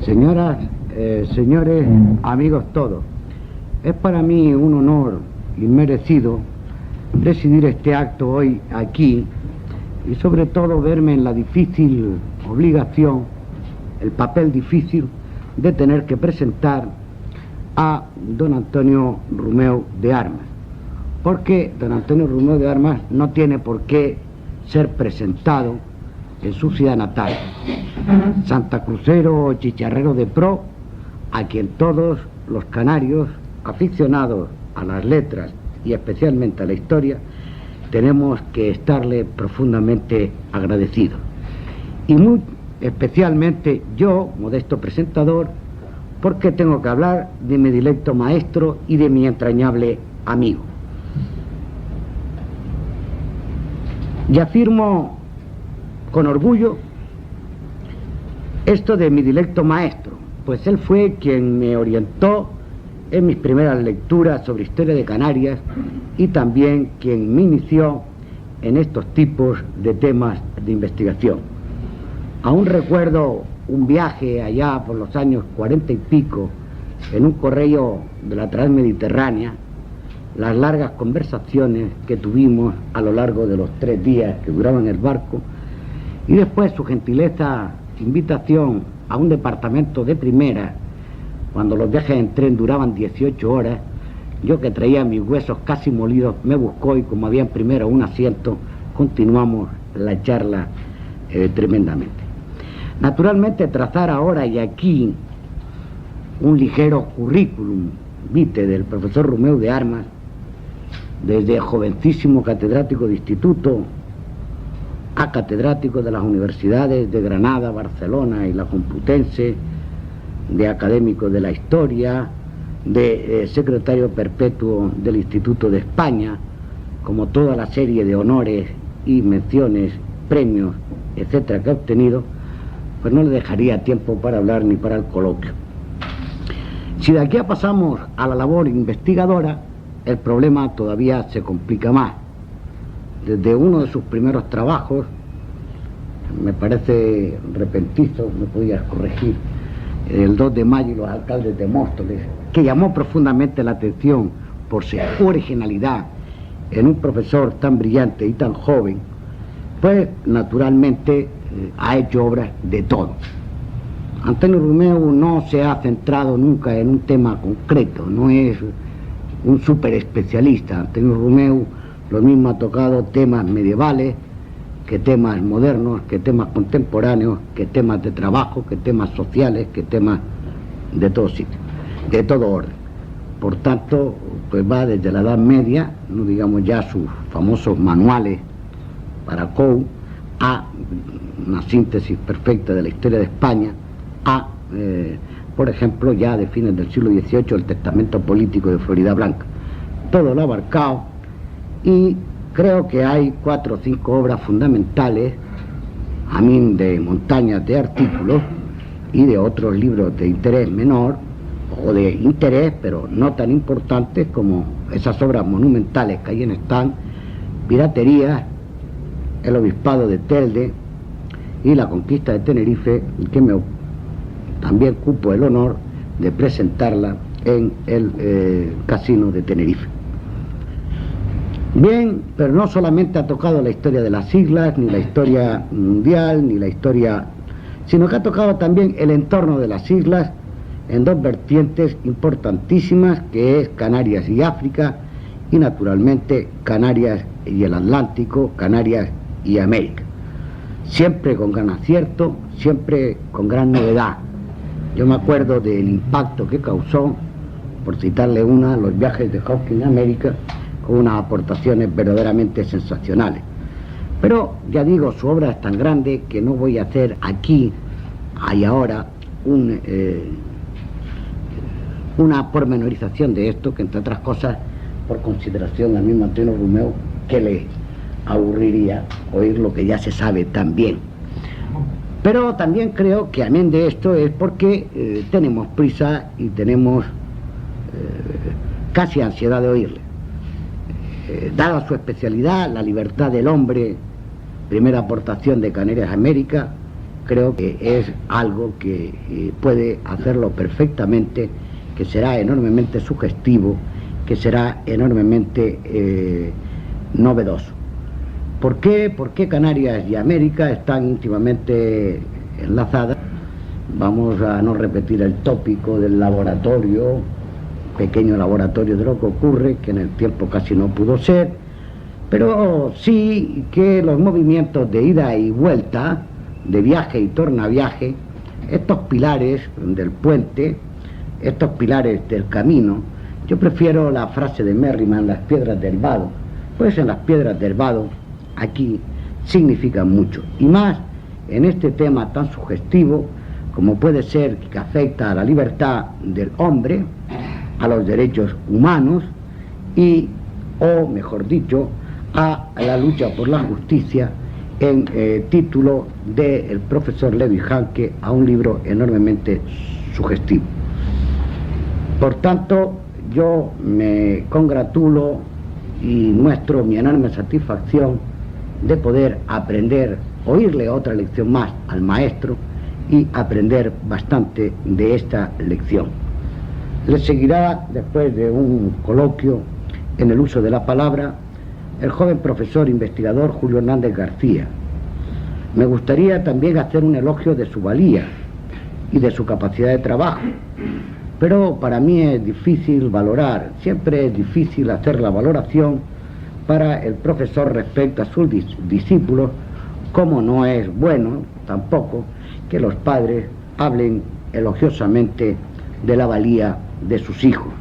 Señoras, señores, amigos todos, es para mí un honor inmerecido presidir este acto hoy aquí y sobre todo verme en la difícil obligación, el papel difícil de tener que presentar a don Antonio Rumeu de Armas, porque don Antonio Rumeu de Armas no tiene por qué ser presentado en su ciudad natal, santacrucero o chicharrero de pro, a quien todos los canarios aficionados a las letras y especialmente a la historia tenemos que estarle profundamente agradecidos. Y muy especialmente yo, modesto presentador, porque tengo que hablar de mi dilecto maestro y de mi entrañable amigo. Y afirmo con orgullo esto de mi dilecto maestro, pues él fue quien me orientó en mis primeras lecturas sobre historia de Canarias y también quien me inició en estos tipos de temas de investigación. Aún recuerdo un viaje allá por los años 40 y pico en un correo de la Transmediterránea, las largas conversaciones que tuvimos a lo largo de los 3 días que duraban el barco y después su gentileza invitación a un departamento de primera cuando los viajes en tren duraban 18 horas. Yo, que traía mis huesos casi molidos, me buscó y como había en primera un asiento, continuamos la charla tremendamente. Naturalmente, trazar ahora y aquí un ligero currículum vitae del profesor Rumeu de Armas, desde jovencísimo catedrático de instituto a catedrático de las universidades de Granada, Barcelona y la Complutense, de académico de la historia, de secretario perpetuo del Instituto de España, como toda la serie de honores y menciones, premios, etcétera, que ha obtenido, pues no le dejaría tiempo para hablar ni para el coloquio. Si de aquí pasamos a la labor investigadora, el problema todavía se complica más. Desde uno de sus primeros trabajos, me parece repentizo, me podías corregir, el 2 de mayo y los alcaldes de Móstoles, que llamó profundamente la atención por su originalidad en un profesor tan brillante y tan joven, pues naturalmente ha hecho obras de todo. Antonio Rumeu no se ha centrado nunca en un tema concreto, no es un súper especialista. Antonio Rumeu lo mismo ha tocado temas medievales, que temas modernos, que temas contemporáneos, que temas de trabajo, que temas sociales, que temas de todo sitio, de todo orden. Por tanto, pues va desde la Edad Media, no digamos ya sus famosos manuales para COU, a una síntesis perfecta de la historia de España, a, por ejemplo, ya de fines del siglo XVIII, el testamento político de Floridablanca. Todo lo ha abarcado y creo que hay 4 o 5 obras fundamentales, a mí de montañas de artículos y de otros libros de interés menor, o de interés, pero no tan importantes como esas obras monumentales que ahí están, Piratería, el Obispado de Telde y la Conquista de Tenerife, que también cupo el honor de presentarla en el Casino de Tenerife. Bien, pero no solamente ha tocado la historia de las islas, ni la historia mundial, ni la historia, sino que ha tocado también el entorno de las islas en 2 vertientes importantísimas, que es Canarias y África, y naturalmente Canarias y el Atlántico, Canarias y América. Siempre con gran acierto, siempre con gran novedad. Yo me acuerdo del impacto que causó, por citarle una, los viajes de Hawking a América, con unas aportaciones verdaderamente sensacionales. Pero, ya digo, su obra es tan grande que no voy a hacer aquí y ahora una pormenorización de esto, que entre otras cosas, por consideración al mismo Antonio Rumeu, que le aburriría oír lo que ya se sabe tan bien. Pero también creo que amén de esto es porque tenemos prisa y tenemos casi ansiedad de oírle. Dada su especialidad, la libertad del hombre, primera aportación de Canarias a América, creo que es algo que puede hacerlo perfectamente, que será enormemente sugestivo, que será enormemente novedoso. ¿Por qué? Porque Canarias y América están íntimamente enlazadas. Vamos a no repetir el tópico del laboratorio, pequeño laboratorio de lo que ocurre, que en el tiempo casi no pudo ser, pero sí que los movimientos de ida y vuelta, de viaje y tornaviaje, estos pilares del puente, estos pilares del camino, yo prefiero la frase de Merriman, las piedras del vado, pues en las piedras del vado aquí significan mucho, y más en este tema tan sugestivo como puede ser que afecta a la libertad del hombre, a los derechos humanos y, o mejor dicho, a la lucha por la justicia, en título del profesor Levi Hanke, a un libro enormemente sugestivo. Por tanto, yo me congratulo y muestro mi enorme satisfacción de poder aprender, oírle otra lección más al maestro y aprender bastante de esta lección. Le seguirá, después de un coloquio en el uso de la palabra, el joven profesor investigador Julio Hernández García. Me gustaría también hacer un elogio de su valía y de su capacidad de trabajo, pero para mí es difícil valorar, siempre es difícil hacer la valoración para el profesor respecto a sus discípulos, como no es bueno tampoco que los padres hablen elogiosamente de la valía de sus hijos,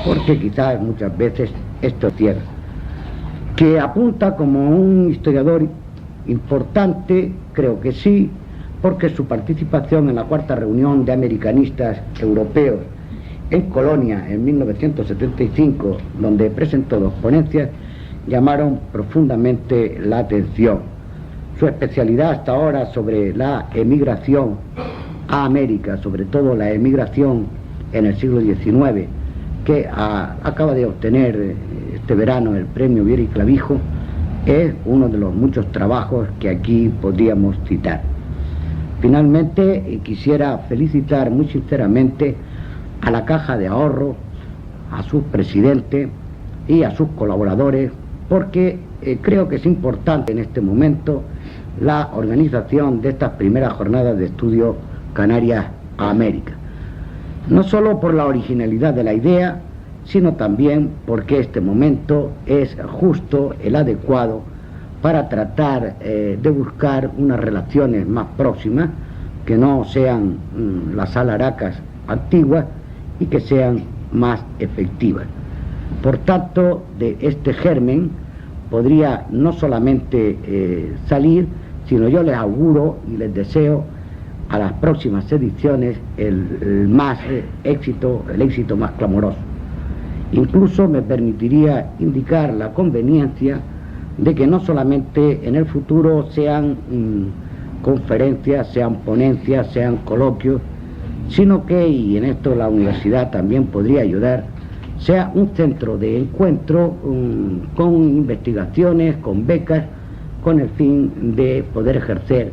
porque quizás muchas veces esto es cierto. Que apunta como un historiador importante, creo que sí, porque su participación en la cuarta reunión de americanistas europeos en Colonia en 1975, donde presentó 2 ponencias, llamaron profundamente la atención. Su especialidad hasta ahora sobre la emigración a América, sobre todo la emigración en el siglo XIX, que acaba de obtener este verano el premio Viera y Clavijo, es uno de los muchos trabajos que aquí podríamos citar. Finalmente, quisiera felicitar muy sinceramente a la Caja de Ahorro, a sus presidentes y a sus colaboradores, porque creo que es importante en este momento la organización de estas primeras jornadas de estudio Canarias a América. No solo por la originalidad de la idea, sino también porque este momento es justo el adecuado para tratar de buscar unas relaciones más próximas, que no sean las alaracas antiguas y que sean más efectivas. Por tanto, de este germen podría no solamente salir, sino yo les auguro y les deseo a las próximas ediciones el éxito más clamoroso. Incluso me permitiría indicar la conveniencia de que no solamente en el futuro sean conferencias, sean ponencias, sean coloquios, sino que, y en esto la universidad también podría ayudar, sea un centro de encuentro con investigaciones, con becas, con el fin de poder ejercer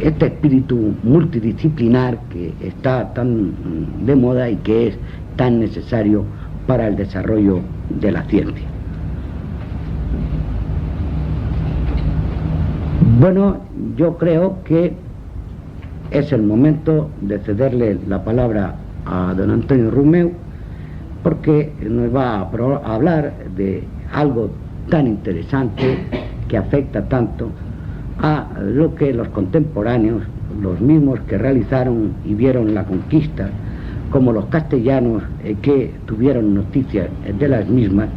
este espíritu multidisciplinar que está tan de moda y que es tan necesario para el desarrollo de la ciencia. Bueno, yo creo que es el momento de cederle la palabra a don Antonio Rumeu, porque nos va a hablar de algo tan interesante que afecta tanto a lo que los contemporáneos, los mismos que realizaron y vieron la conquista, como los castellanos que tuvieron noticias de las mismas,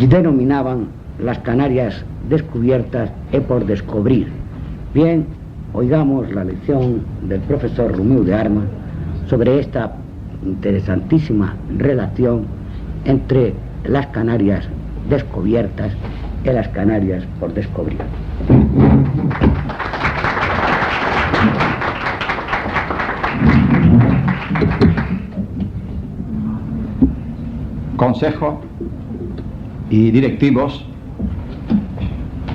denominaban las Canarias descubiertas y por descubrir. Bien, oigamos la lección del profesor Rumeu de Armas sobre esta interesantísima relación entre las Canarias descubiertas y las Canarias por descubrir. Consejo y directivos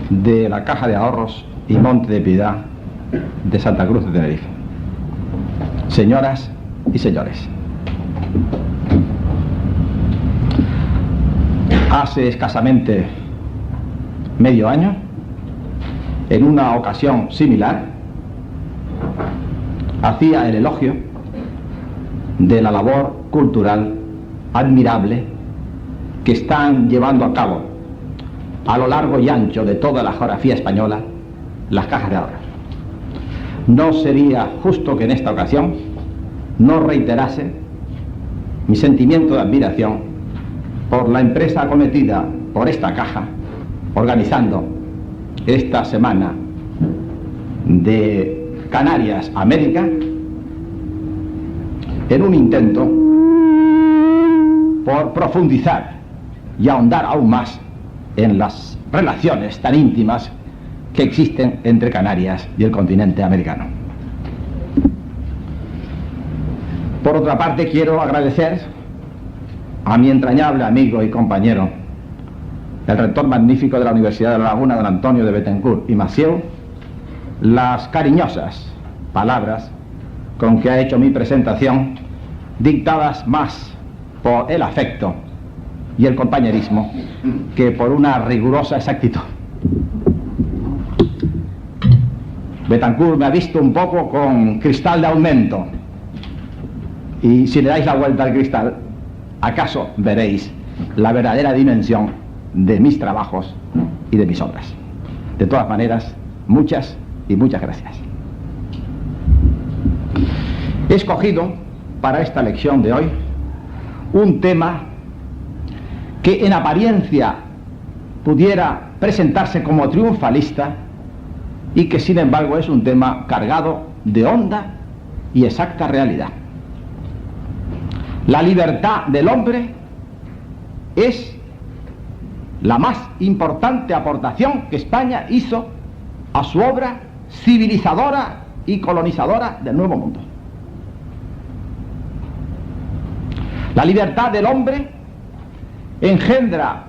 de la Caja de Ahorros y Monte de Piedad de Santa Cruz de Tenerife. Señoras y señores, hace escasamente medio año, en una ocasión similar, hacía el elogio de la labor cultural admirable que están llevando a cabo a lo largo y ancho de toda la geografía española las cajas de ahorros. No sería justo que en esta ocasión no reiterase mi sentimiento de admiración por la empresa acometida por esta caja, organizando esta semana de Canarias América, en un intento por profundizar y ahondar aún más en las relaciones tan íntimas que existen entre Canarias y el continente americano. Por otra parte, quiero agradecer a mi entrañable amigo y compañero, el rector magnífico de la Universidad de La Laguna, don Antonio de Bettencourt y Macieu, las cariñosas palabras con que ha hecho mi presentación, dictadas más por el afecto y el compañerismo que por una rigurosa exactitud. Bettencourt me ha visto un poco con cristal de aumento, y si le dais la vuelta al cristal, acaso veréis la verdadera dimensión de mis trabajos y de mis obras. De todas maneras, muchas y muchas gracias. He escogido para esta lección de hoy un tema que en apariencia pudiera presentarse como triunfalista y que sin embargo es un tema cargado de honda y exacta realidad. La libertad del hombre es la más importante aportación que España hizo a su obra civilizadora y colonizadora del Nuevo Mundo. La libertad del hombre engendra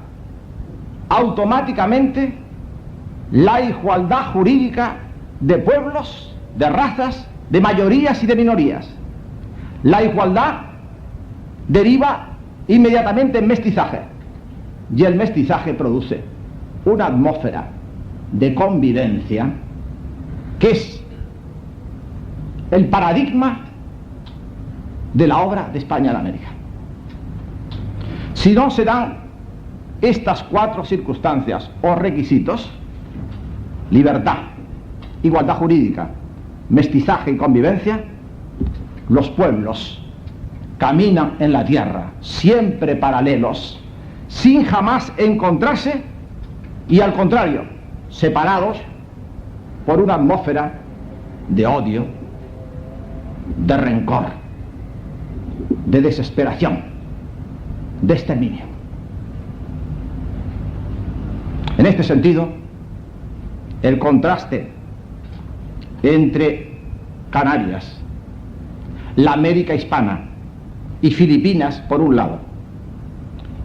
automáticamente la igualdad jurídica de pueblos, de razas, de mayorías y de minorías. La igualdad deriva inmediatamente en mestizaje, y el mestizaje produce una atmósfera de convivencia que es el paradigma de la obra de España en América. Si no se dan estas cuatro circunstancias o requisitos, libertad, igualdad jurídica, mestizaje y convivencia, los pueblos caminan en la tierra siempre paralelos, sin jamás encontrarse, y al contrario, separados por una atmósfera de odio, de rencor, de desesperación, de exterminio. En este sentido, el contraste entre Canarias, la América hispana y Filipinas por un lado,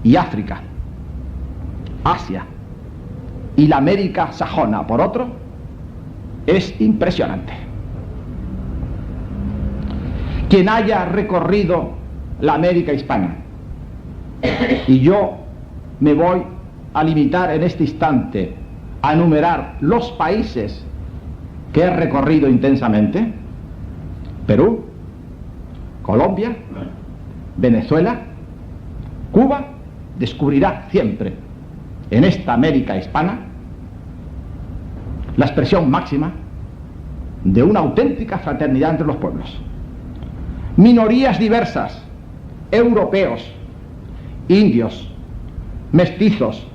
y África, Asia y la América sajona por otro, es impresionante. Quien haya recorrido la América hispana, y yo me voy a limitar en este instante a enumerar los países que he recorrido intensamente: Perú, Colombia, Venezuela, Cuba, descubrirá siempre en esta América hispana la expresión máxima de una auténtica fraternidad entre los pueblos. Minorías diversas, europeos, indios, mestizos,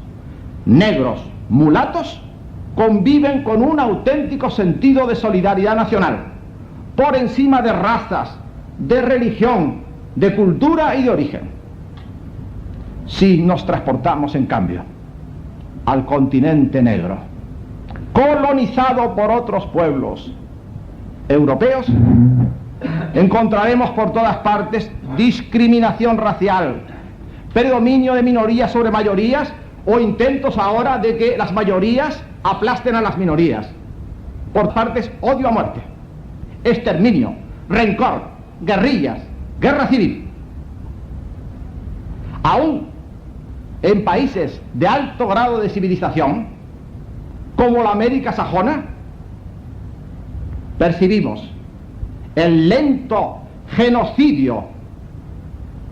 negros, mulatos, conviven con un auténtico sentido de solidaridad nacional, por encima de razas, de religión, de cultura y de origen. Si nos transportamos, en cambio, al continente negro, colonizado por otros pueblos europeos, encontraremos por todas partes discriminación racial, predominio de minorías sobre mayorías, o intentos ahora de que las mayorías aplasten a las minorías. Por partes, odio a muerte, exterminio, rencor, guerrillas, guerra civil. Aún en países de alto grado de civilización, como la América sajona, percibimos el lento genocidio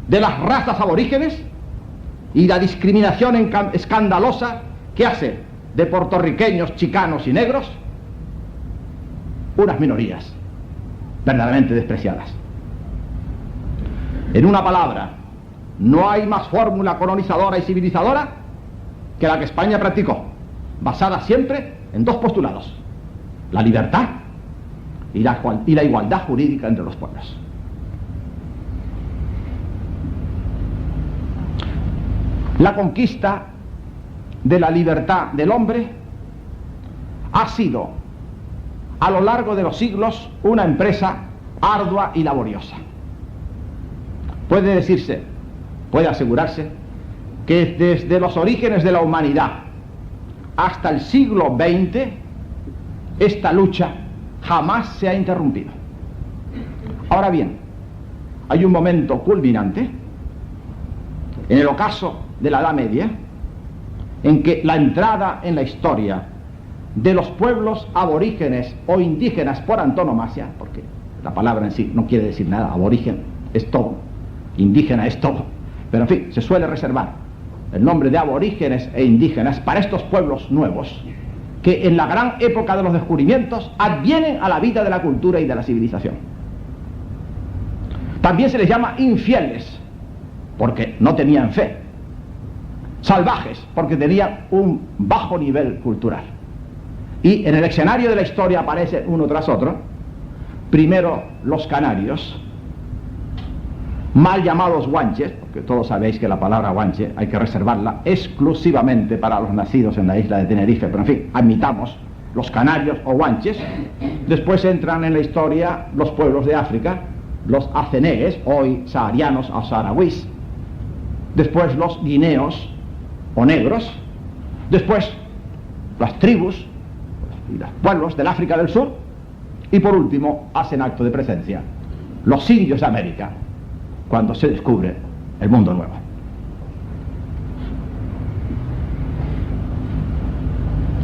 de las razas aborígenes y la discriminación escandalosa que hace de puertorriqueños, chicanos y negros unas minorías verdaderamente despreciadas. En una palabra, no hay más fórmula colonizadora y civilizadora que la que España practicó, basada siempre en dos postulados: la libertad y la igualdad jurídica entre los pueblos. La conquista de la libertad del hombre ha sido, a lo largo de los siglos, una empresa ardua y laboriosa. Puede decirse, puede asegurarse, que desde los orígenes de la humanidad hasta el siglo XX, esta lucha jamás se ha interrumpido. Ahora bien, hay un momento culminante, en el ocaso de la Edad Media, en que la entrada en la historia de los pueblos aborígenes o indígenas por antonomasia, porque la palabra en sí no quiere decir nada, aborigen es todo, indígena es todo, pero en fin, se suele reservar el nombre de aborígenes e indígenas para estos pueblos nuevos que en la gran época de los descubrimientos advienen a la vida de la cultura y de la civilización. También se les llama infieles, porque no tenían fe; salvajes, porque tenían un bajo nivel cultural. Y en el escenario de la historia aparecen uno tras otro. Primero los canarios, mal llamados guanches, porque todos sabéis que la palabra guanche hay que reservarla exclusivamente para los nacidos en la isla de Tenerife, pero en fin, admitamos los canarios o guanches. Después entran en la historia los pueblos de África, los acenegues, hoy saharianos o saharauis. Después los guineos o negros. Después las tribus y los pueblos del África del Sur. Y por último hacen acto de presencia los indios de América, cuando se descubre el mundo nuevo.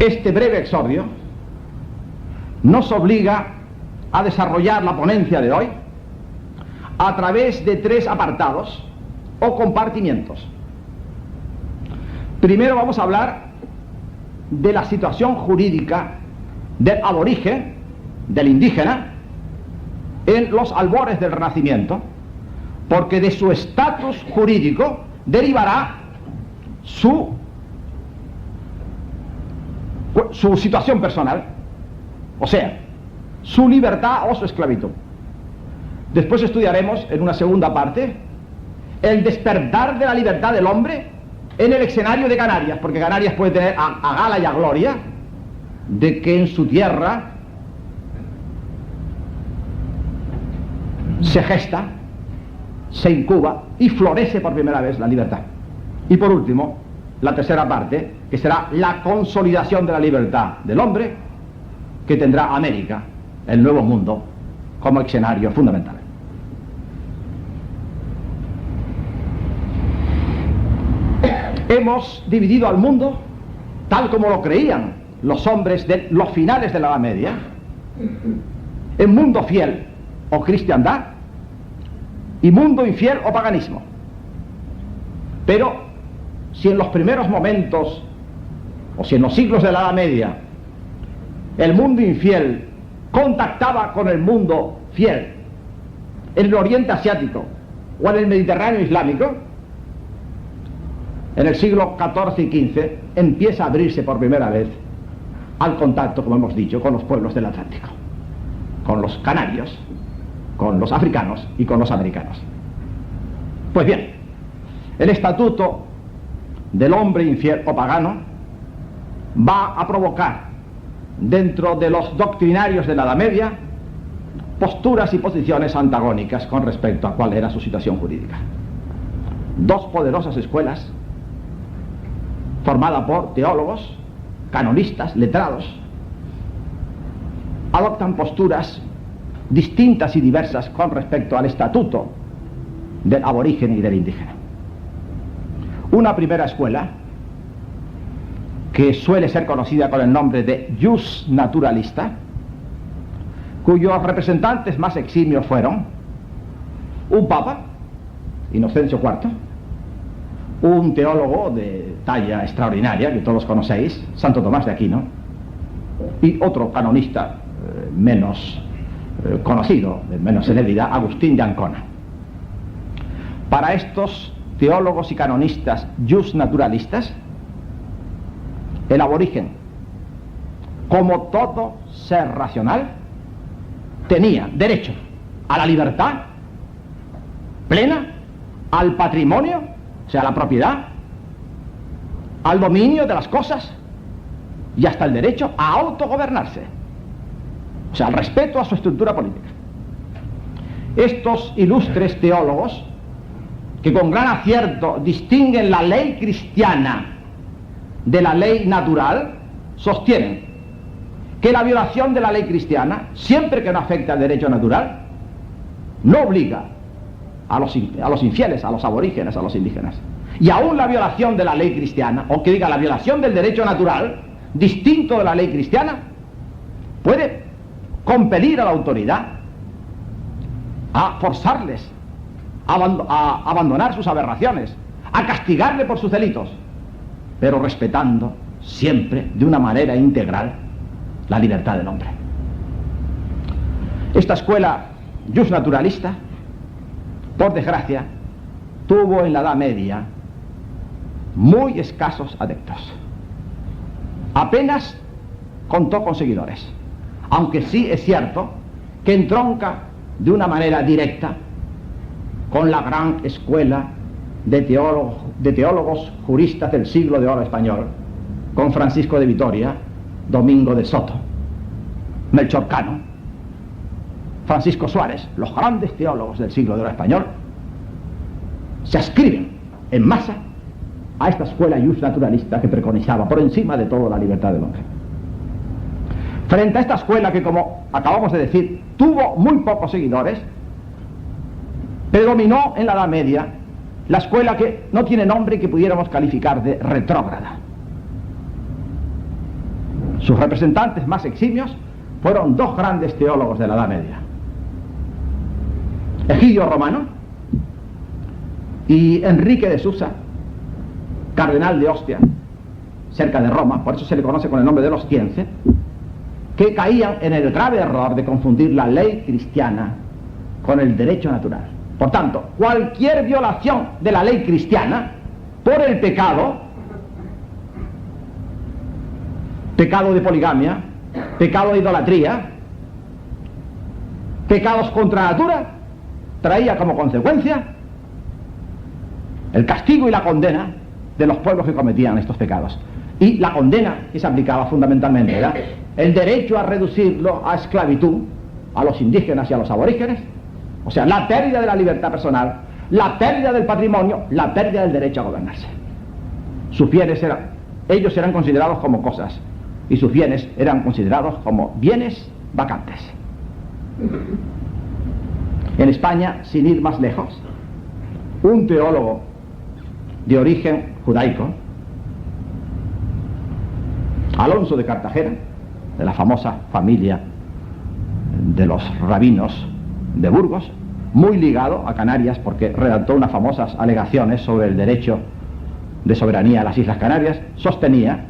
Este breve exordio nos obliga a desarrollar la ponencia de hoy a través de tres apartados o compartimientos. Primero vamos a hablar de la situación jurídica del aborigen, del indígena, en los albores del Renacimiento, porque de su estatus jurídico derivará su situación personal, o sea, su libertad o su esclavitud. Después estudiaremos en una segunda parte el despertar de la libertad del hombre en el escenario de Canarias, porque Canarias puede tener a gala y a gloria de que en su tierra se gesta, se incuba y florece por primera vez la libertad. Y por último, la tercera parte, que será la consolidación de la libertad del hombre, que tendrá América, el nuevo mundo, como escenario fundamental. Hemos dividido al mundo, tal como lo creían los hombres de los finales de la Edad Media, en mundo fiel o cristiandad y mundo infiel o paganismo. Pero si en los primeros momentos, o si en los siglos de la Edad Media, el mundo infiel contactaba con el mundo fiel en el Oriente Asiático o en el Mediterráneo Islámico, en el siglo XIV y XV empieza a abrirse por primera vez al contacto, como hemos dicho, con los pueblos del Atlántico, con los canarios, con los africanos y con los americanos. Pues bien, el estatuto del hombre infiel o pagano va a provocar dentro de los doctrinarios de la Edad Media posturas y posiciones antagónicas con respecto a cuál era su situación jurídica. Dos poderosas escuelas formadas por teólogos, canonistas, letrados, adoptan posturas distintas y diversas con respecto al estatuto del aborigen y del indígena. Una primera escuela, que suele ser conocida con el nombre de jus naturalista, cuyos representantes más eximios fueron un papa, Inocencio IV, un teólogo de talla extraordinaria, que todos conocéis, Santo Tomás de Aquino, y otro canonista menos conocido, de menos celebridad, Agustín de Ancona. Para estos teólogos y canonistas jus naturalistas, el aborigen, como todo ser racional, tenía derecho a la libertad plena, al patrimonio, o sea, a la propiedad, al dominio de las cosas y hasta el derecho a autogobernarse, o sea, al respeto a su estructura política. Estos ilustres teólogos, que con gran acierto distinguen la ley cristiana de la ley natural, sostienen que la violación de la ley cristiana, siempre que no afecte al derecho natural, no obliga a los infieles, a los aborígenes, a los indígenas. Y aún la violación de la ley cristiana, o que diga la violación del derecho natural, distinto de la ley cristiana, puede compelir a la autoridad a forzarles a abandonar sus aberraciones, a castigarle por sus delitos, pero respetando siempre de una manera integral la libertad del hombre. Esta escuela jus naturalista, por desgracia, tuvo en la Edad Media muy escasos adeptos. Apenas contó con seguidores, aunque sí es cierto que entronca de una manera directa con la gran escuela de teólogos juristas del siglo de oro español, con Francisco de Vitoria, Domingo de Soto, Melchor Cano, Francisco Suárez. Los grandes teólogos del siglo de oro español se adscriben en masa a esta escuela jus naturalista que preconizaba por encima de todo la libertad del hombre. Frente a esta escuela que, como acabamos de decir, tuvo muy pocos seguidores, predominó en la Edad Media la escuela que no tiene nombre y que pudiéramos calificar de retrógrada. Sus representantes más eximios fueron dos grandes teólogos de la Edad Media, Egidio Romano y Enrique de Susa, cardenal de Ostia, cerca de Roma, por eso se le conoce con el nombre de los Ciense, que caían en el grave error de confundir la ley cristiana con el derecho natural. Por tanto, cualquier violación de la ley cristiana por el pecado de poligamia, pecado de idolatría, pecados contra natura, traía como consecuencia el castigo y la condena de los pueblos que cometían estos pecados. Y la condena que se aplicaba fundamentalmente era el derecho a reducirlo a esclavitud a los indígenas y a los aborígenes, o sea, la pérdida de la libertad personal, la pérdida del patrimonio, la pérdida del derecho a gobernarse. Sus bienes ellos eran considerados como cosas, y sus bienes eran considerados como bienes vacantes. En España, sin ir más lejos, un teólogo de origen judaico, Alonso de Cartagena, de la famosa familia de los rabinos de Burgos, muy ligado a Canarias porque redactó unas famosas alegaciones sobre el derecho de soberanía a las Islas Canarias, sostenía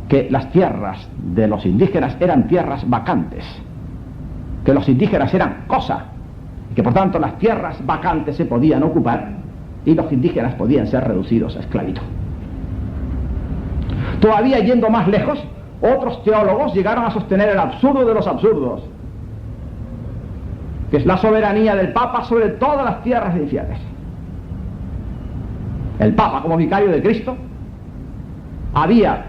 que las tierras de los indígenas eran tierras vacantes, que los indígenas eran cosa, y que por tanto las tierras vacantes se podían ocupar y los indígenas podían ser reducidos a esclavitud. Todavía yendo más lejos, otros teólogos llegaron a sostener el absurdo de los absurdos, que es la soberanía del Papa sobre todas las tierras infieles. El Papa, como vicario de Cristo, había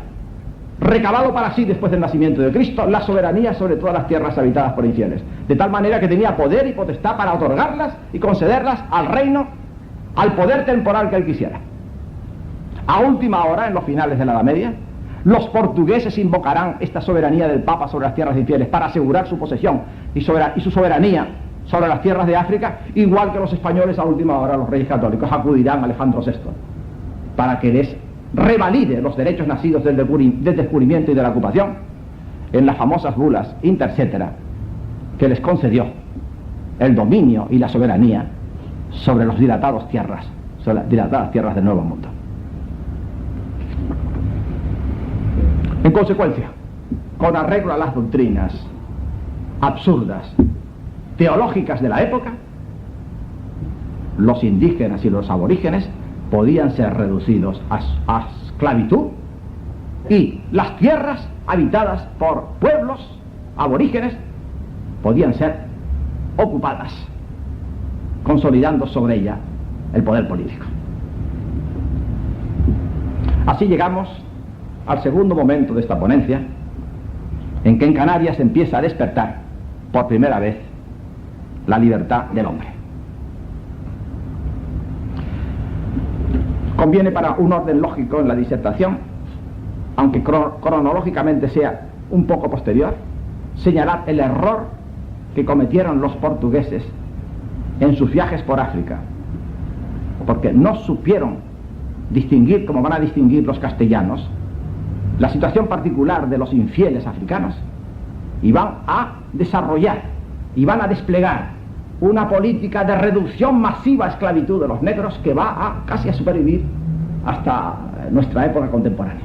recabado para sí, después del nacimiento de Cristo, la soberanía sobre todas las tierras habitadas por infieles, de tal manera que tenía poder y potestad para otorgarlas y concederlas al reino, al poder temporal que él quisiera. A última hora, en los finales de la Edad Media, Los portugueses invocarán esta soberanía del Papa sobre las tierras infieles para asegurar su posesión y su soberanía sobre las tierras de África, igual que los españoles a última hora, los reyes católicos, acudirán a Alejandro VI para que les revalide los derechos nacidos del descubrimiento y de la ocupación en las famosas bulas intercetera que les concedió el dominio y la soberanía sobre las dilatadas tierras del Nuevo Mundo. En consecuencia, con arreglo a las doctrinas absurdas teológicas de la época, los indígenas y los aborígenes podían ser reducidos a esclavitud y las tierras habitadas por pueblos aborígenes podían ser ocupadas, consolidando sobre ella el poder político. Así llegamos al segundo momento de esta ponencia, en que en Canarias empieza a despertar por primera vez la libertad del hombre. Conviene, para un orden lógico en la disertación, aunque cronológicamente sea un poco posterior, señalar el error que cometieron los portugueses en sus viajes por África, porque no supieron distinguir, como van a distinguir los castellanos, la situación particular de los infieles africanos, y van a desarrollar y van a desplegar una política de reducción masiva a esclavitud de los negros que va casi a supervivir hasta nuestra época contemporánea.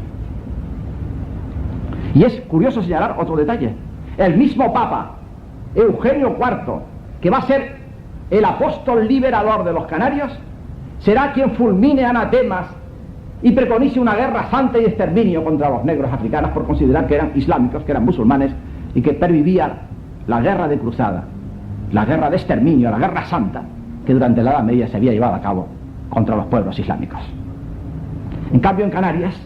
Y es curioso señalar otro detalle: el mismo Papa Eugenio IV, que va a ser el apóstol liberador de los canarios, será quien fulmine anatemas y preconice una guerra santa y de exterminio contra los negros africanos por considerar que eran islámicos, que eran musulmanes, y que pervivían la guerra de cruzada, la guerra de exterminio, la guerra santa que durante la Edad Media se había llevado a cabo contra los pueblos islámicos. En cambio, en Canarias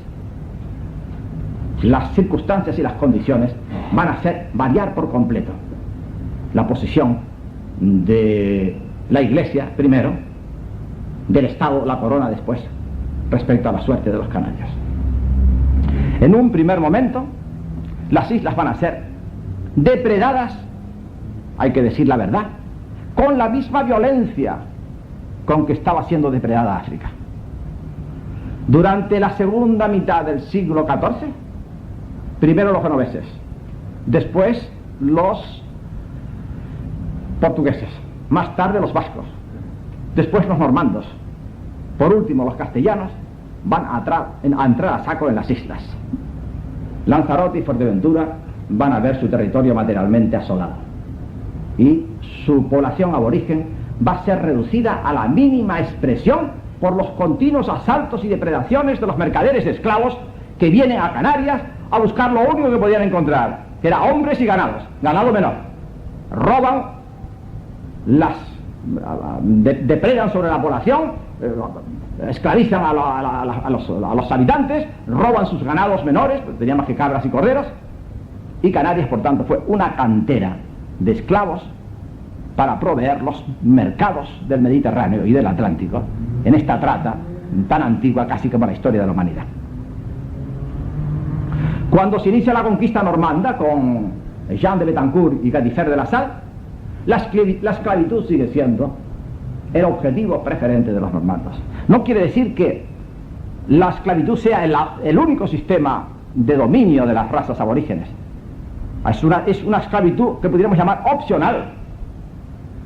las circunstancias y las condiciones van a hacer variar por completo la posición de la Iglesia primero, del Estado, la corona después, respecto a la suerte de los canarios. En un primer momento, las islas van a ser depredadas, hay que decir la verdad, con la misma violencia con que estaba siendo depredada África. Durante la segunda mitad del siglo XIV, primero los genoveses, después los portugueses, más tarde los vascos, después los normandos, por último los castellanos, van a entrar a saco en las islas. Lanzarote y Fuerteventura van a ver su territorio materialmente asolado, y su población aborigen va a ser reducida a la mínima expresión por los continuos asaltos y depredaciones de los mercaderes de esclavos que vienen a Canarias a buscar lo único que podían encontrar, que era hombres y ganados, ganado menor. Roban, depredan sobre la población, esclavizan a los habitantes, roban sus ganados menores, pues tenían más que cabras y corderos, y Canarias, por tanto, fue una cantera de esclavos para proveer los mercados del Mediterráneo y del Atlántico en esta trata tan antigua casi como la historia de la humanidad. Cuando se inicia la conquista normanda con Jean de Betancourt y Gadifer de la Salle, la esclavitud sigue siendo el objetivo preferente de los normandos. No quiere decir que la esclavitud sea el único sistema de dominio de las razas aborígenes. Es una esclavitud que pudiéramos llamar opcional.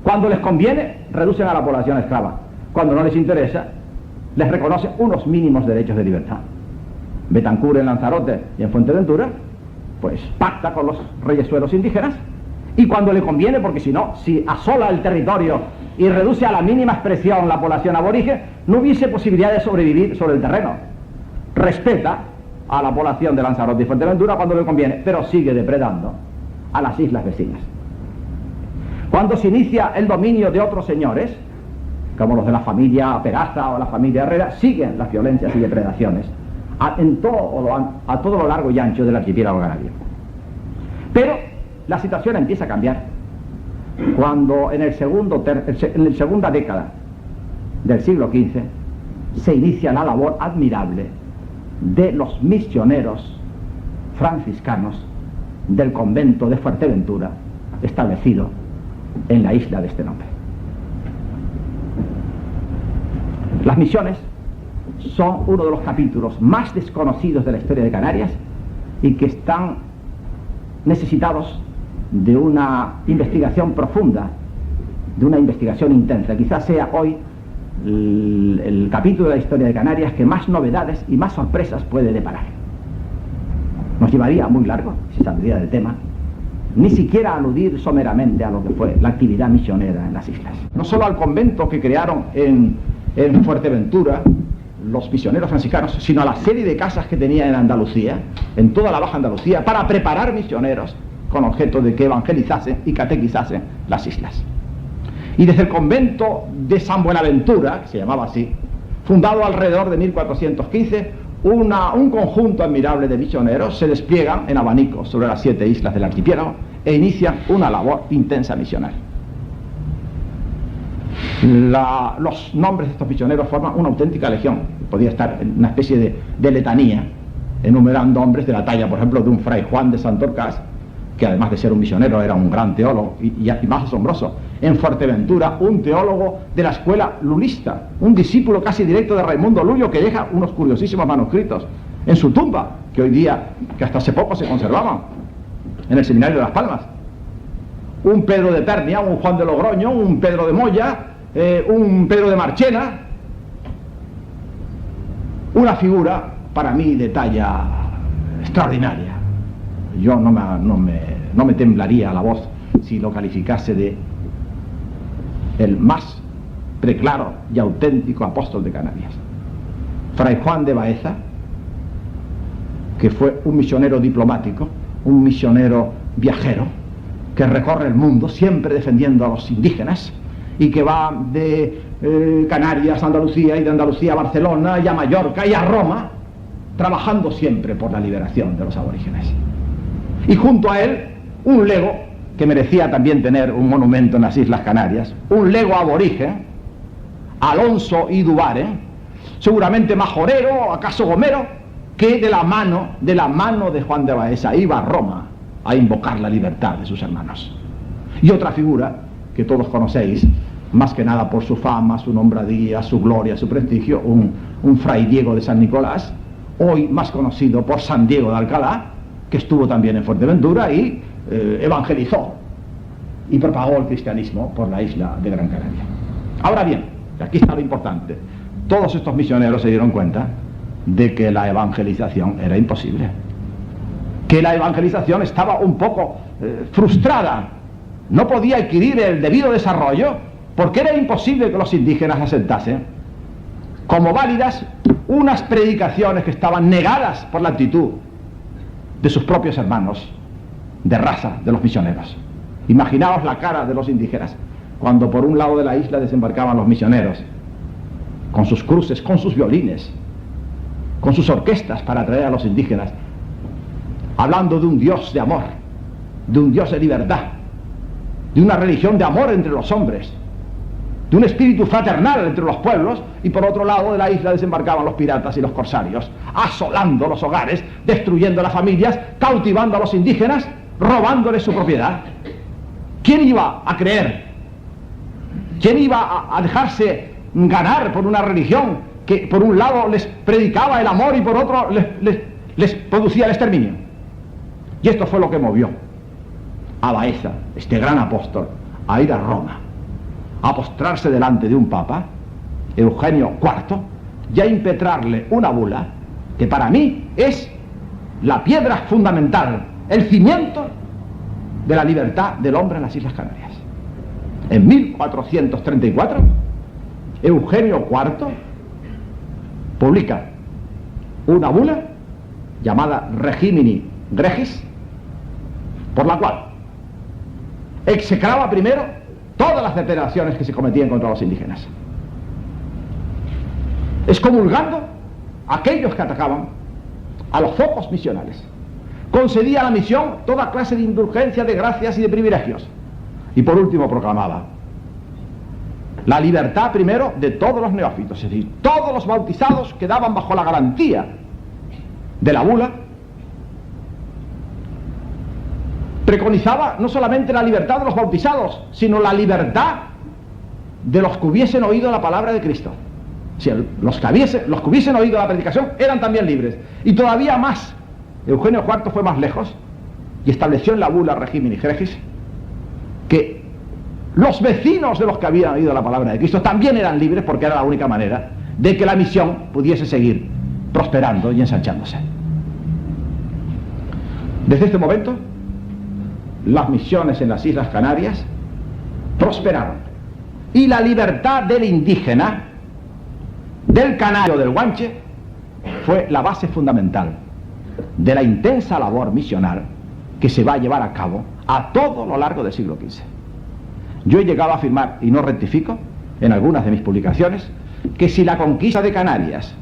Cuando les conviene, reducen a la población esclava. Cuando no les interesa, les reconocen unos mínimos derechos de libertad. Betancourt en Lanzarote y en Fuerteventura, pues pacta con los reyesuelos indígenas, y cuando le conviene, porque si no, si asola el territorio y reduce a la mínima expresión la población aborigen, no hubiese posibilidad de sobrevivir sobre el terreno. Respeta a la población de Lanzarote y Fuerteventura cuando le conviene, pero sigue depredando a las islas vecinas. Cuando se inicia el dominio de otros señores, como los de la familia Peraza o la familia Herrera, siguen las violencias y depredaciones a todo lo largo y ancho del archipiélago canario. Pero la situación empieza a cambiar cuando en la segunda década del siglo XV se inicia la labor admirable de los misioneros franciscanos del convento de Fuerteventura, establecido en la isla de este nombre. Las misiones son uno de los capítulos más desconocidos de la historia de Canarias y que están necesitados de una investigación profunda, de una investigación intensa. Quizás sea hoy el capítulo de la historia de Canarias que más novedades y más sorpresas puede deparar. Nos llevaría muy largo, si saldría del tema, ni siquiera aludir someramente a lo que fue la actividad misionera en las islas. No solo al convento que crearon en Fuerteventura los misioneros franciscanos, sino a la serie de casas que tenía en Andalucía, en toda la Baja Andalucía, para preparar misioneros con objeto de que evangelizasen y catequizasen las islas. Y desde el convento de San Buenaventura, que se llamaba así, fundado alrededor de 1415, un conjunto admirable de misioneros se despliegan en abanico sobre las 7 islas del archipiélago e inician una labor intensa misionera. Los nombres de estos misioneros forman una auténtica legión. Podía estar en una especie de letanía, enumerando hombres de la talla, por ejemplo, de un fray Juan de Santorcaz, que además de ser un misionero era un gran teólogo y más asombroso. En Fuerteventura, un teólogo de la escuela lulista, un discípulo casi directo de Raimundo Lullo, que deja unos curiosísimos manuscritos en su tumba, que hoy día, que hasta hace poco se conservaban en el seminario de Las Palmas. Un Pedro de Pernia, un Juan de Logroño, un Pedro de Moya, un Pedro de Marchena, una figura para mí de talla extraordinaria. Yo no me temblaría la voz si lo calificase de el más preclaro y auténtico apóstol de Canarias. Fray Juan de Baeza, que fue un misionero diplomático, un misionero viajero, que recorre el mundo siempre defendiendo a los indígenas y que va de Canarias a Andalucía y de Andalucía a Barcelona y a Mallorca y a Roma, trabajando siempre por la liberación de los aborígenes. Y junto a él, un lego que merecía también tener un monumento en las Islas Canarias, un lego aborigen, Alonso y Dubare, seguramente majorero, acaso gomero, que de la mano de Juan de Baeza iba a Roma a invocar la libertad de sus hermanos. Y otra figura que todos conocéis, más que nada por su fama, su nombradía, su gloria, su prestigio, un fray Diego de San Nicolás, hoy más conocido por San Diego de Alcalá, que estuvo también en Fuerteventura y evangelizó y propagó el cristianismo por la isla de Gran Canaria. Ahora bien, aquí está lo importante, todos estos misioneros se dieron cuenta de que la evangelización era imposible, que la evangelización estaba un poco frustrada, no podía adquirir el debido desarrollo, porque era imposible que los indígenas aceptasen como válidas unas predicaciones que estaban negadas por la actitud de sus propios hermanos de raza, de los misioneros. Imaginaos la cara de los indígenas cuando por un lado de la isla desembarcaban los misioneros con sus cruces, con sus violines, con sus orquestas para atraer a los indígenas, hablando de un Dios de amor, de un Dios de libertad, de una religión de amor entre los hombres, de un espíritu fraternal entre los pueblos, y por otro lado de la isla desembarcaban los piratas y los corsarios, asolando los hogares, destruyendo las familias, cautivando a los indígenas, robándoles su propiedad. ¿Quién iba a creer? ¿Quién iba a dejarse ganar por una religión que por un lado les predicaba el amor y por otro les producía el exterminio? Y esto fue lo que movió a Baeza, este gran apóstol, a ir a Roma, a postrarse delante de un papa, Eugenio IV, y a impetrarle una bula que para mí es la piedra fundamental, el cimiento de la libertad del hombre en las Islas Canarias. En 1434, Eugenio IV publica una bula llamada Regimini Gregis, por la cual execraba primero todas las depredaciones que se cometían contra los indígenas, excomulgando a aquellos que atacaban a los focos misionales, concedía a la misión toda clase de indulgencia, de gracias y de privilegios, y por último proclamaba la libertad primero de todos los neófitos, es decir, todos los bautizados quedaban bajo la garantía de la bula preconizaba no solamente la libertad de los bautizados, sino la libertad de los que hubiesen oído la palabra de Cristo. Si los que hubiesen oído la predicación eran también libres. Y todavía más, Eugenio IV fue más lejos y estableció en la bula Regiminis Gregis que los vecinos de los que habían oído la palabra de Cristo también eran libres, porque era la única manera de que la misión pudiese seguir prosperando y ensanchándose. Desde este momento, las misiones en las Islas Canarias prosperaron y la libertad del indígena, del canario, del guanche, fue la base fundamental de la intensa labor misional que se va a llevar a cabo a todo lo largo del siglo XV. Yo he llegado a afirmar, y no rectifico, en algunas de mis publicaciones, que si la conquista de Canarias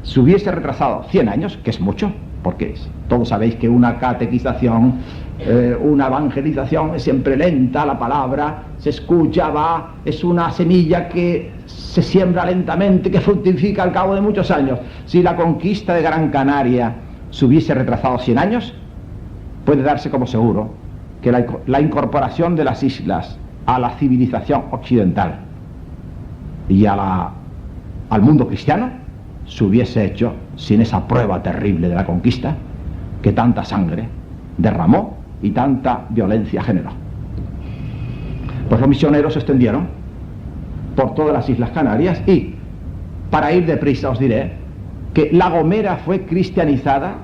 se hubiese retrasado 100 años, que es mucho, porque todos sabéis que una catequización, una evangelización es siempre lenta, la palabra se escucha, va, es una semilla que se siembra lentamente, que fructifica al cabo de muchos años. Si la conquista de Gran Canaria se hubiese retrasado 100 años, puede darse como seguro que la incorporación de las islas a la civilización occidental y al mundo cristiano se hubiese hecho sin esa prueba terrible de la conquista que tanta sangre derramó y tanta violencia generó. Pues los misioneros se extendieron por todas las Islas Canarias y, para ir deprisa, os diré que La Gomera fue cristianizada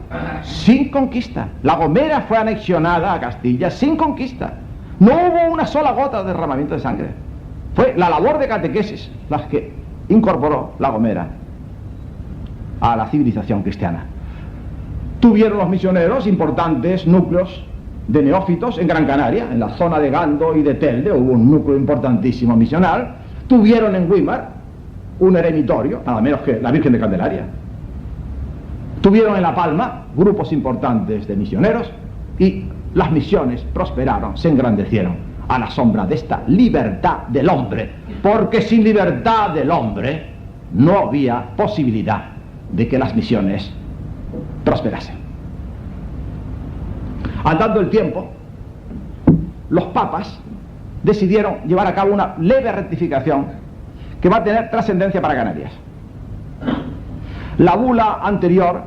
sin conquista. La Gomera fue anexionada a Castilla sin conquista. No hubo una sola gota de derramamiento de sangre. Fue la labor de catequesis la que incorporó La Gomera a la civilización cristiana. Tuvieron los misioneros importantes núcleos de neófitos en Gran Canaria, en la zona de Gando y de Telde, hubo un núcleo importantísimo misional. Tuvieron en Güímar un eremitorio, nada menos que la Virgen de Candelaria. Tuvieron en La Palma grupos importantes de misioneros y las misiones prosperaron, se engrandecieron a la sombra de esta libertad del hombre, porque sin libertad del hombre no había posibilidad de que las misiones prosperasen. Andando el tiempo, los papas decidieron llevar a cabo una leve rectificación que va a tener trascendencia para Canarias. La bula anterior,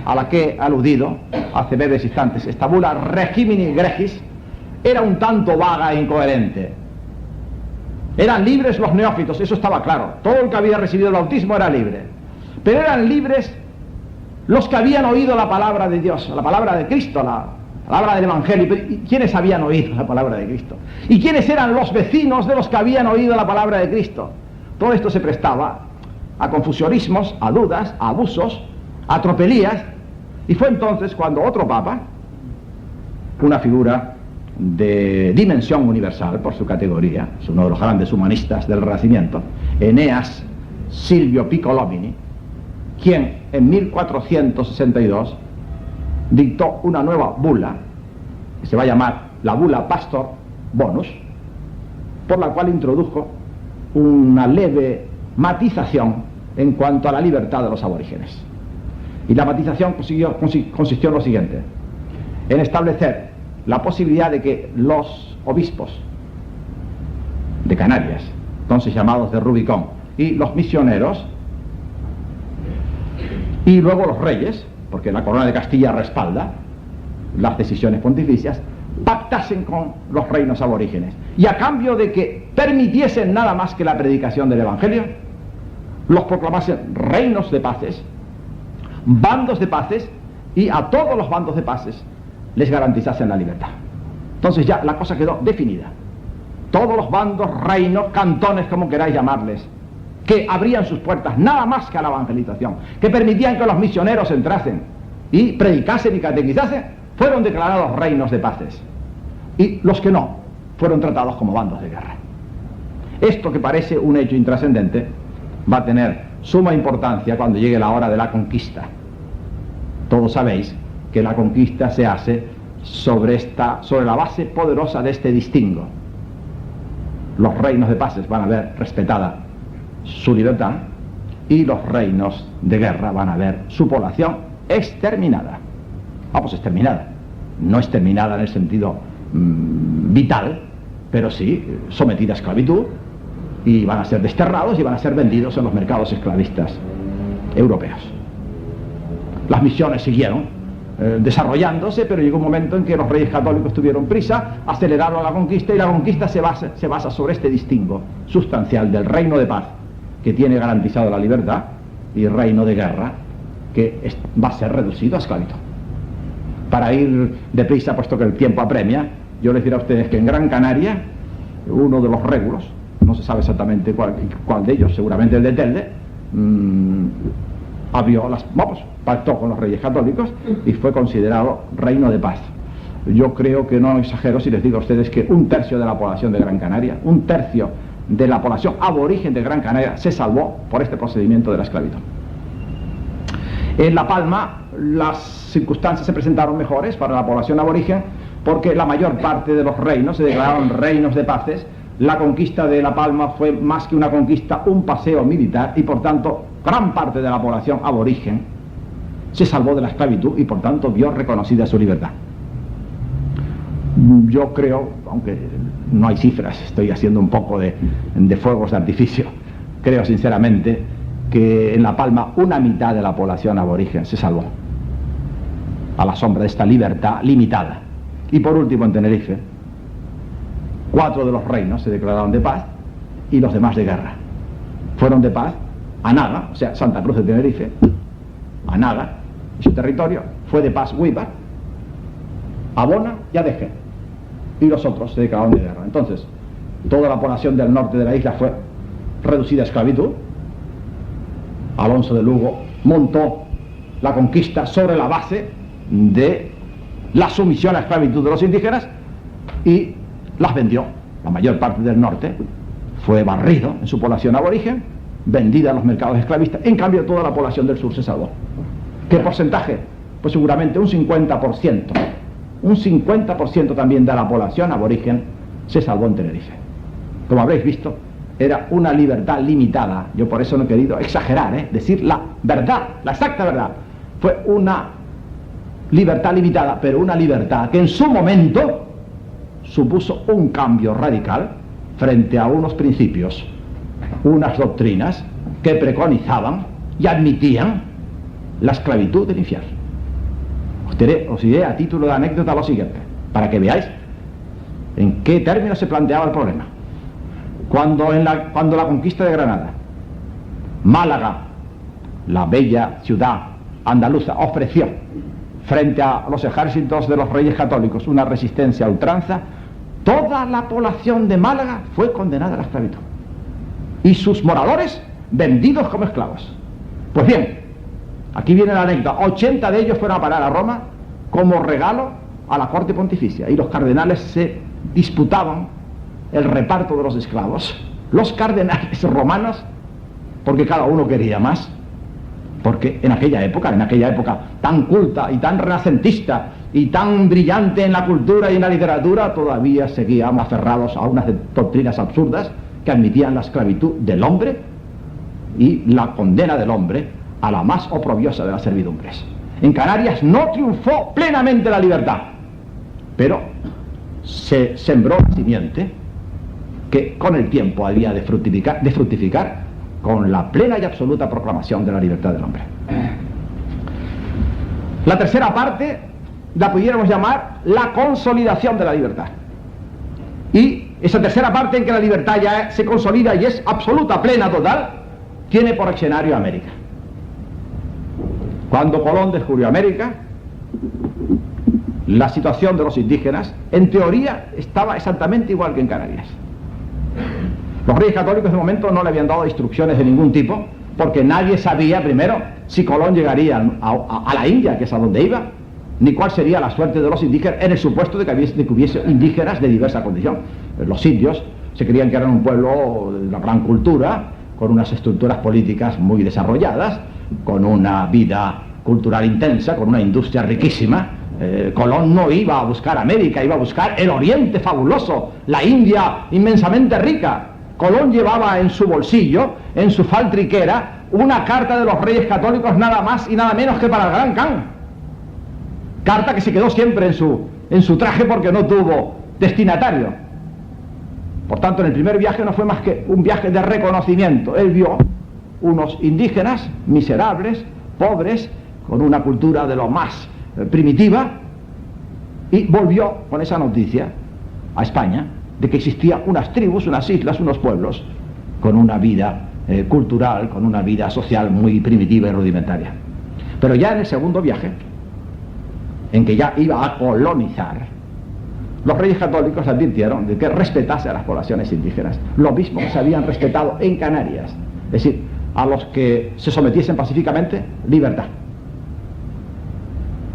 a la que he aludido hace breves instantes, esta bula Regiminis Gregis, era un tanto vaga e incoherente. Eran libres los neófitos, eso estaba claro. Todo el que había recibido el bautismo era libre. Pero eran libres los que habían oído la palabra de Dios, la palabra de Cristo, la palabra del Evangelio. ¿Y quiénes habían oído la palabra de Cristo? ¿Y quiénes eran los vecinos de los que habían oído la palabra de Cristo? Todo esto se prestaba a confusionismos, a dudas, a abusos, a tropelías, y fue entonces cuando otro papa, una figura de dimensión universal por su categoría, es uno de los grandes humanistas del Renacimiento, Eneas Silvio Piccolomini, quien en 1462 dictó una nueva bula, que se va a llamar la bula Pastor Bonus, por la cual introdujo una leve matización en cuanto a la libertad de los aborígenes. Y la matización consistió en lo siguiente: en establecer la posibilidad de que los obispos de Canarias, entonces llamados de Rubicón, y los misioneros, y luego los reyes, porque la corona de Castilla respalda las decisiones pontificias, pactasen con los reinos aborígenes, y a cambio de que permitiesen nada más que la predicación del Evangelio, los proclamasen reinos de paces, bandos de paces, y a todos los bandos de paces les garantizasen la libertad. Entonces ya la cosa quedó definida. Todos los bandos, reinos, cantones, como queráis llamarles, que abrían sus puertas nada más que a la evangelización, que permitían que los misioneros entrasen y predicasen y catequizasen, fueron declarados reinos de paces. Y los que no, fueron tratados como bandos de guerra. Esto, que parece un hecho intrascendente, va a tener suma importancia cuando llegue la hora de la conquista. Todos sabéis que la conquista se hace sobre la base poderosa de este distingo. Los reinos de paces van a ver respetada su libertad y los reinos de guerra van a ver su población exterminada. Vamos, exterminada. no exterminada en el sentido vital, pero sí sometida a esclavitud, y van a ser desterrados y van a ser vendidos en los mercados esclavistas europeos. Las misiones siguieron desarrollándose, pero llegó un momento en que los reyes católicos tuvieron prisa, aceleraron la conquista, y la conquista se basa sobre este distingo sustancial del reino de paz, que tiene garantizado la libertad, y reino de guerra, que va a ser reducido a esclavitud. Para ir deprisa, puesto que el tiempo apremia, yo les diré a ustedes que en Gran Canaria, uno de los régulos, no se sabe exactamente cuál de ellos, seguramente el de Telde, pactó con los reyes católicos y fue considerado reino de paz. Yo creo que no exagero si les digo a ustedes que 1/3 de la población de Gran Canaria, 1/3 de la población aborigen de Gran Canaria se salvó por este procedimiento de la esclavitud. En La Palma las circunstancias se presentaron mejores para la población aborigen, porque la mayor parte de los reinos se declararon reinos de paces. La conquista de La Palma fue más que una conquista, un paseo militar, y por tanto gran parte de la población aborigen se salvó de la esclavitud y por tanto vio reconocida su libertad. Yo creo, aunque no hay cifras, estoy haciendo un poco de fuegos de artificio, creo sinceramente que en La Palma una mitad de la población aborigen se salvó a la sombra de esta libertad limitada. Y por último, en Tenerife, 4 de los reinos se declararon de paz y los demás de guerra. Fueron de paz Anaga, o sea, Santa Cruz de Tenerife, Anaga y su territorio, fue de paz Huíbar, Abona y Adeje, y los otros se declararon de guerra. Entonces, toda la población del norte de la isla fue reducida a esclavitud. Alonso de Lugo montó la conquista sobre la base de la sumisión a la esclavitud de los indígenas y las vendió. La mayor parte del norte fue barrido en su población aborigen, vendida en los mercados esclavistas. En cambio, toda la población del sur se salvó. ¿Qué porcentaje? Pues seguramente un 50%. Un 50% también de la población aborigen se salvó en Tenerife. Como habréis visto, era una libertad limitada. Yo por eso no he querido exagerar, decir la verdad, la exacta verdad. Fue una libertad limitada, pero una libertad que en su momento supuso un cambio radical frente a unos principios, unas doctrinas que preconizaban y admitían la esclavitud del infierno. Os diré a título de anécdota lo siguiente, para que veáis en qué términos se planteaba el problema. Cuando la conquista de Granada, Málaga, la bella ciudad andaluza, ofreció frente a los ejércitos de los reyes católicos una resistencia a ultranza, toda la población de Málaga fue condenada a la esclavitud y sus moradores vendidos como esclavos. Pues bien, aquí viene la anécdota. 80 de ellos fueron a parar a Roma como regalo a la corte pontificia, y los cardenales se disputaban el reparto de los esclavos. Los cardenales romanos, porque cada uno quería más, porque en aquella época tan culta y tan renacentista y tan brillante en la cultura y en la literatura, todavía seguíamos aferrados a unas doctrinas absurdas que admitían la esclavitud del hombre y la condena del hombre a la más oprobiosa de las servidumbres. En Canarias no triunfó plenamente la libertad, pero se sembró la simiente que con el tiempo había de fructificar con la plena y absoluta proclamación de la libertad del hombre. La tercera parte la pudiéramos llamar la consolidación de la libertad. Y esa tercera parte, en que la libertad ya se consolida y es absoluta, plena, total, tiene por escenario América. Cuando Colón descubrió América, la situación de los indígenas, en teoría, estaba exactamente igual que en Canarias. Los reyes católicos de momento no le habían dado instrucciones de ningún tipo, porque nadie sabía, primero, si Colón llegaría a la India, que es a donde iba, ni cuál sería la suerte de los indígenas, en el supuesto de que hubiese indígenas de diversa condición. Los indios se creían que eran un pueblo de una gran cultura, con unas estructuras políticas muy desarrolladas, con una vida cultural intensa, con una industria riquísima. Colón no iba a buscar América, iba a buscar el Oriente fabuloso, la India inmensamente rica. Colón llevaba en su bolsillo, en su faltriquera, una carta de los reyes católicos, nada más y nada menos que para el Gran Khan. Carta que se quedó siempre en su traje porque no tuvo destinatario. Por tanto, en el primer viaje no fue más que un viaje de reconocimiento. Él vio unos indígenas miserables, pobres, con una cultura de lo más primitiva, y volvió con esa noticia a España de que existían unas tribus, unas islas, unos pueblos con una vida cultural, con una vida social muy primitiva y rudimentaria. Pero ya en el segundo viaje, en que ya iba a colonizar, los reyes católicos advirtieron de que respetase a las poblaciones indígenas, lo mismo que se habían respetado en Canarias, es decir, a los que se sometiesen pacíficamente, libertad.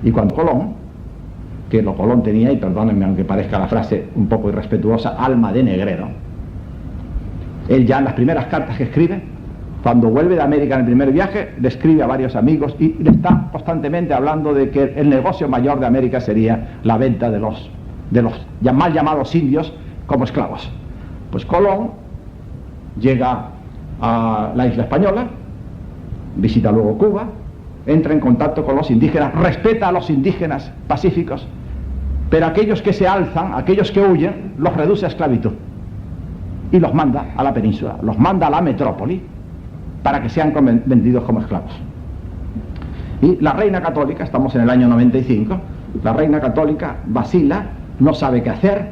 Y cuando Colón, que lo Colón tenía, y perdónenme aunque parezca la frase un poco irrespetuosa, alma de negrero, él ya en las primeras cartas que escribe, cuando vuelve de América en el primer viaje, le escribe a varios amigos y le está constantemente hablando de que el negocio mayor de América sería la venta de los ya mal llamados indios como esclavos. Pues Colón llega a la isla española, visita luego Cuba, entra en contacto con los indígenas, respeta a los indígenas pacíficos, pero aquellos que se alzan, aquellos que huyen, los reduce a esclavitud y los manda a la península, los manda a la metrópoli para que sean vendidos como esclavos. Y la reina católica, estamos en el año 95, la reina católica vacila, no sabe qué hacer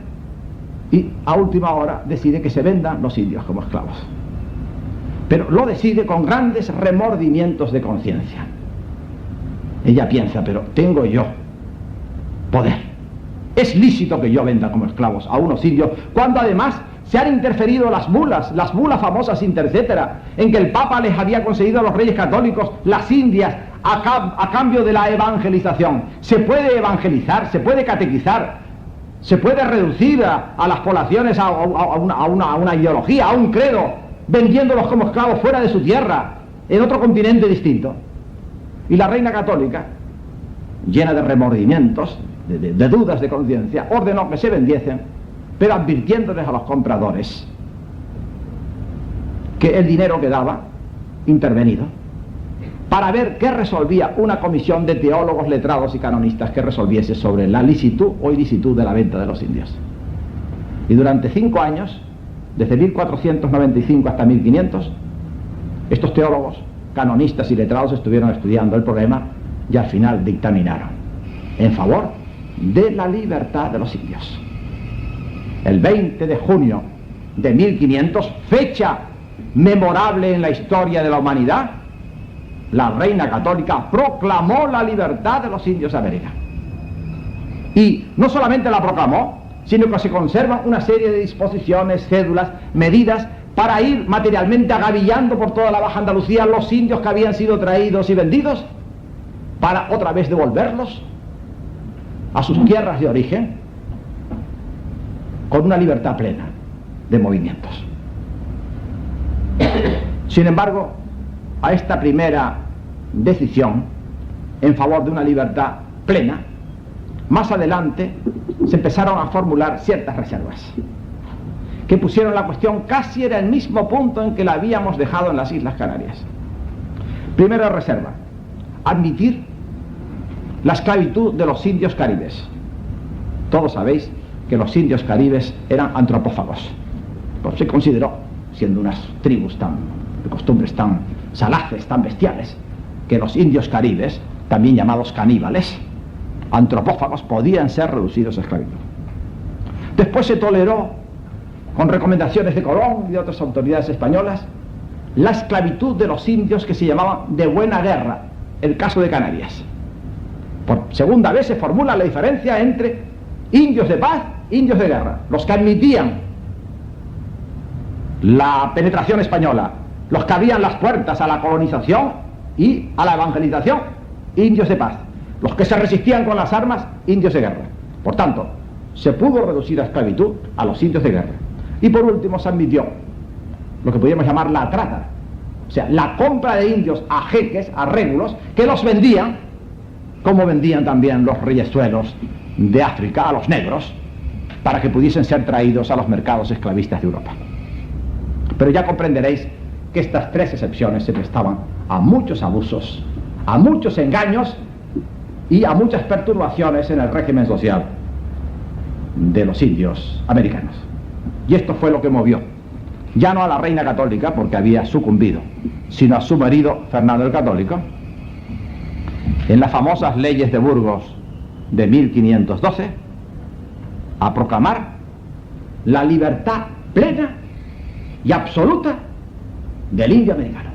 y a última hora decide que se vendan los indios como esclavos. Pero lo decide con grandes remordimientos de conciencia. Ella piensa, pero tengo yo poder. Es lícito que yo venda como esclavos a unos indios, cuando además se han interferido las bulas famosas intercétera, en que el Papa les había concedido a los reyes católicos las Indias a cambio de la evangelización. Se puede evangelizar, se puede catequizar, se puede reducir a las poblaciones a una ideología, a un credo, vendiéndolos como esclavos fuera de su tierra, en otro continente distinto. Y la reina católica, llena de remordimientos, de dudas de conciencia, ordenó que se vendiesen, pero advirtiéndoles a los compradores que el dinero quedaba intervenido para ver qué resolvía una comisión de teólogos, letrados y canonistas que resolviese sobre la licitud o ilicitud de la venta de los indios. Y durante 5 años, desde 1495 hasta 1500, estos teólogos, canonistas y letrados estuvieron estudiando el problema y al final dictaminaron en favor de la libertad de los indios. El 20 de junio de 1500, fecha memorable en la historia de la humanidad, la reina católica proclamó la libertad de los indios de América. Y no solamente la proclamó, sino que se conservan una serie de disposiciones, cédulas, medidas para ir materialmente agavillando por toda la Baja Andalucía los indios que habían sido traídos y vendidos, para otra vez devolverlos a sus tierras de origen con una libertad plena de movimientos. Sin embargo, a esta primera decisión en favor de una libertad plena, más adelante se empezaron a formular ciertas reservas que pusieron la cuestión casi en el mismo punto en que la habíamos dejado en las Islas Canarias. Primera reserva: admitir la esclavitud de los indios caribes. Todos sabéis que los indios caribes eran antropófagos, pues se consideró, siendo unas tribus de costumbres tan salaces, tan bestiales, que los indios caribes, también llamados caníbales, antropófagos, podían ser reducidos a esclavitud. Después se toleró, con recomendaciones de Colón y de otras autoridades españolas, la esclavitud de los indios que se llamaban de buena guerra, el caso de Canarias. Por segunda vez se formula la diferencia entre indios de paz, indios de guerra. Los que admitían la penetración española, los que abrían las puertas a la colonización y a la evangelización, indios de paz. Los que se resistían con las armas, indios de guerra. Por tanto, se pudo reducir a esclavitud a los indios de guerra. Y por último se admitió lo que podríamos llamar la trata, o sea, la compra de indios a jeques, a régulos, que los vendían, como vendían también los reyezuelos de África a los negros, para que pudiesen ser traídos a los mercados esclavistas de Europa. Pero ya comprenderéis que estas 3 excepciones se prestaban a muchos abusos, a muchos engaños y a muchas perturbaciones en el régimen social de los indios americanos. Y esto fue lo que movió, ya no a la reina católica, porque había sucumbido, sino a su marido Fernando el Católico, en las famosas leyes de Burgos de 1512, a proclamar la libertad plena y absoluta del indio americano.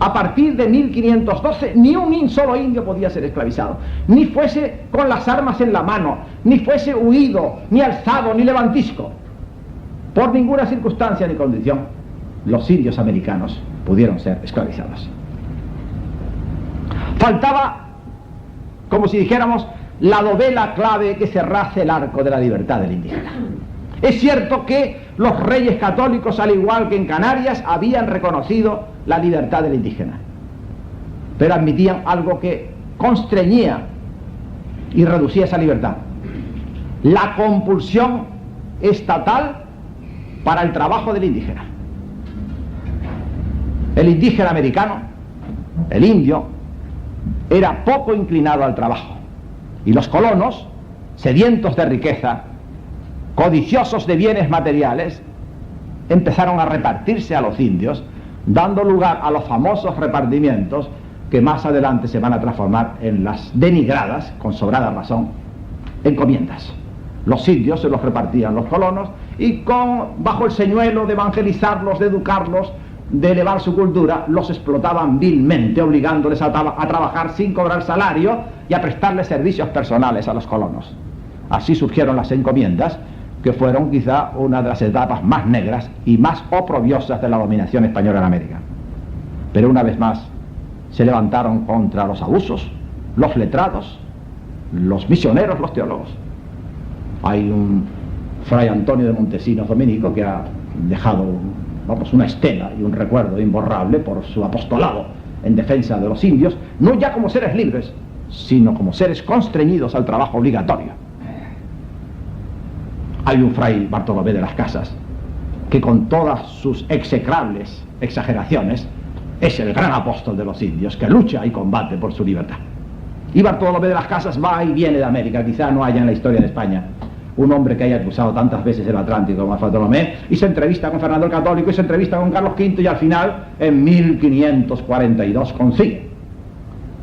A partir de 1512, ni un solo indio podía ser esclavizado, ni fuese con las armas en la mano, ni fuese huido, ni alzado, ni levantisco. Por ninguna circunstancia ni condición, los indios americanos pudieron ser esclavizados. Faltaba, como si dijéramos, la dovela clave que cerrase el arco de la libertad del indígena. Es cierto que los reyes católicos, al igual que en Canarias, habían reconocido la libertad del indígena, pero admitían algo que constreñía y reducía esa libertad: la compulsión estatal para el trabajo del indígena. El indígena americano, el indio, era poco inclinado al trabajo, y los colonos, sedientos de riqueza, codiciosos de bienes materiales, empezaron a repartirse a los indios, dando lugar a los famosos repartimientos que más adelante se van a transformar en las denigradas, con sobrada razón, encomiendas. Los indios se los repartían los colonos y bajo el señuelo de evangelizarlos, de educarlos, de elevar su cultura, los explotaban vilmente, obligándoles a trabajar sin cobrar salario y a prestarles servicios personales a los colonos. Así surgieron las encomiendas, que fueron quizá una de las etapas más negras y más oprobiosas de la dominación española en América. Pero una vez más se levantaron contra los abusos, los letrados, los misioneros, los teólogos. Hay un fray Antonio de Montesinos dominico que ha dejado una estela y un recuerdo imborrable por su apostolado en defensa de los indios, no ya como seres libres, sino como seres constreñidos al trabajo obligatorio. Hay un fray Bartolomé de las Casas que, con todas sus execrables exageraciones, es el gran apóstol de los indios, que lucha y combate por su libertad. Y Bartolomé de las Casas va y viene de América. Quizá no haya en la historia de España un hombre que haya cruzado tantas veces el Atlántico como Bartolomé, y se entrevista con Fernando el Católico, y se entrevista con Carlos V, y al final, en 1542, consigue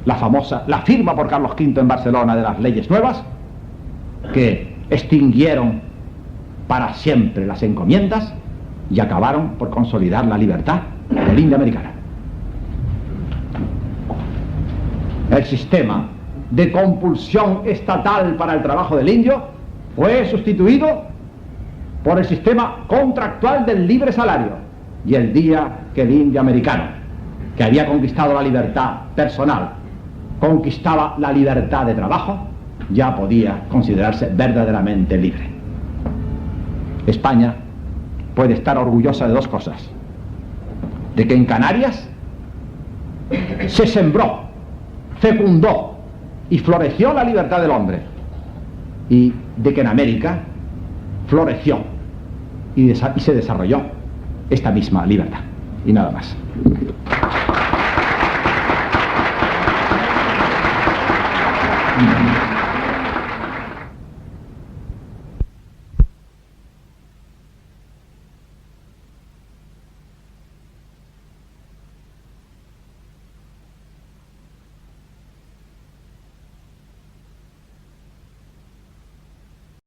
la firma por Carlos V en Barcelona de las leyes nuevas, que extinguieron para siempre las encomiendas y acabaron por consolidar la libertad del indio americano. El sistema de compulsión estatal para el trabajo del indio fue sustituido por el sistema contractual del libre salario, y el día que el indio americano, que había conquistado la libertad personal, conquistaba la libertad de trabajo, ya podía considerarse verdaderamente libre. España puede estar orgullosa de dos cosas: de que en Canarias se sembró, fecundó y floreció la libertad del hombre, y de que en América floreció y se desarrolló esta misma libertad. Y nada más.